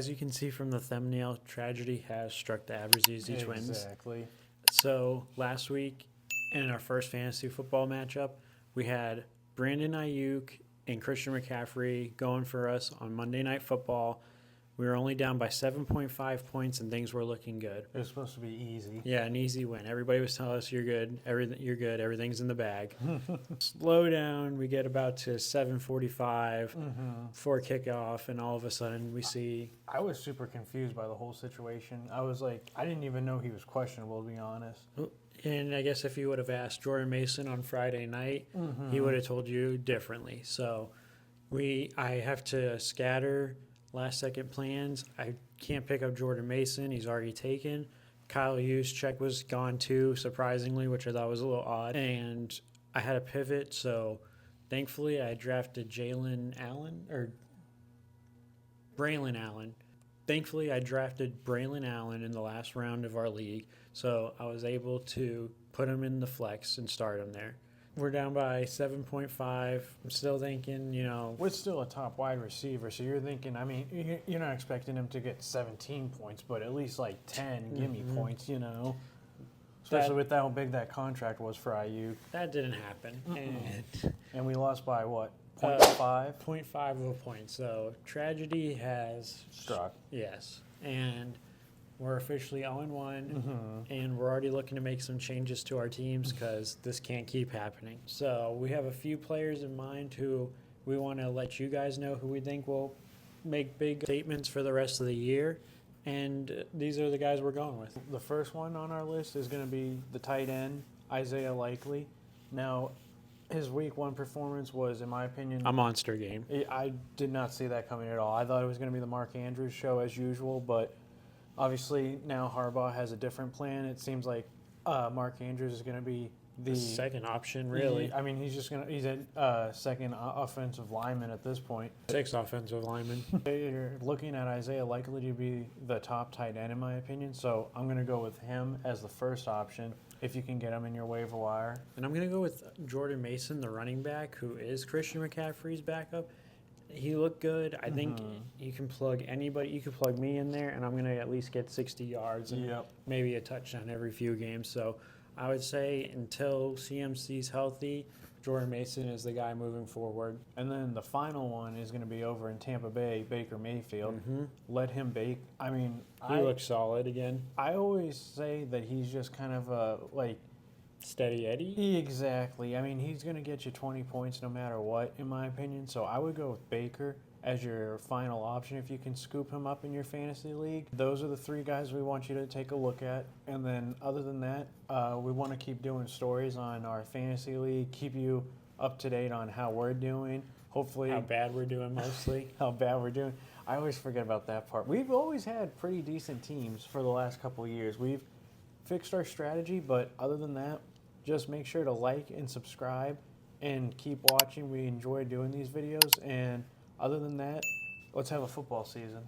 As you can see from the thumbnail, tragedy has struck the Aberzeezy Twins. Exactly. So last week in our first fantasy football matchup, we had Brandon Ayuk and Christian McCaffrey going for us on Monday Night Football. We were only down by 7.5 points, and things were looking good. It was supposed to be easy. Yeah, an easy win. Everybody was telling us, you're good, you're good, everything's in the bag. Slow down, we get about to 7:45 for kickoff, and all of a sudden we see... I was super confused by the whole situation. I was like, I didn't even know he was questionable, to be honest. And I guess if you would have asked Jordan Mason on Friday night, he would have told you differently. So I have to scatter last-second plans. I can't pick up Jordan Mason. He's already taken. Kyle Juszczyk was gone too, surprisingly, which I thought was a little odd. And I had a pivot, so thankfully I drafted Braylon Allen. Thankfully, I drafted Braylon Allen in the last round of our league, so I was able to put him in the flex and start him there. We're down by 7.5. I'm still thinking, We're still a top wide receiver, so you're thinking, I mean, you're not expecting him to get 17 points, but at least like 10 gimme points, Especially with how big that contract was for Ayuk. That didn't happen. And we lost by what? 0.5? 0.5 of a point. So tragedy has struck. Yes. And we're officially 0-1, and we're already looking to make some changes to our teams because this can't keep happening. So we have a few players in mind who we want to let you guys know who we think will make big statements for the rest of the year. And these are the guys we're going with. The first one on our list is going to be the tight end, Isaiah Likely. Now, his week 1 performance was, in my opinion, a monster game. I did not see that coming at all. I thought it was going to be the Mark Andrews show as usual, but obviously now Harbaugh has a different plan. It seems like Mark Andrews is going to be the second option, really. I mean, he's a second offensive lineman at this point. 6 offensive linemen. You're looking at Isaiah Likely to be the top tight end, in my opinion, so I'm going to go with him as the first option if you can get him in your waiver wire. And I'm going to go with Jordan Mason, the running back, who is Christian McCaffrey's backup. He looked good. I think you can plug anybody. You can plug me in there, and I'm going to at least get 60 yards and maybe a touchdown every few games. So I would say until CMC's healthy, Jordan Mason is the guy moving forward. And then the final one is going to be over in Tampa Bay, Baker Mayfield. Let him bake. I mean, he looks solid again. I always say that he's just kind of a, Steady Eddie? Exactly. I mean, he's going to get you 20 points no matter what, in my opinion. So I would go with Baker as your final option if you can scoop him up in your fantasy league. Those are the 3 guys we want you to take a look at. And then other than that, we want to keep doing stories on our fantasy league, keep you up to date on how we're doing. Hopefully, how bad we're doing mostly. How bad we're doing. I always forget about that part. We've always had pretty decent teams for the last couple of years. We've fixed our strategy, but other than that, just make sure to like and subscribe and keep watching. We enjoy doing these videos. And other than that, let's have a football season.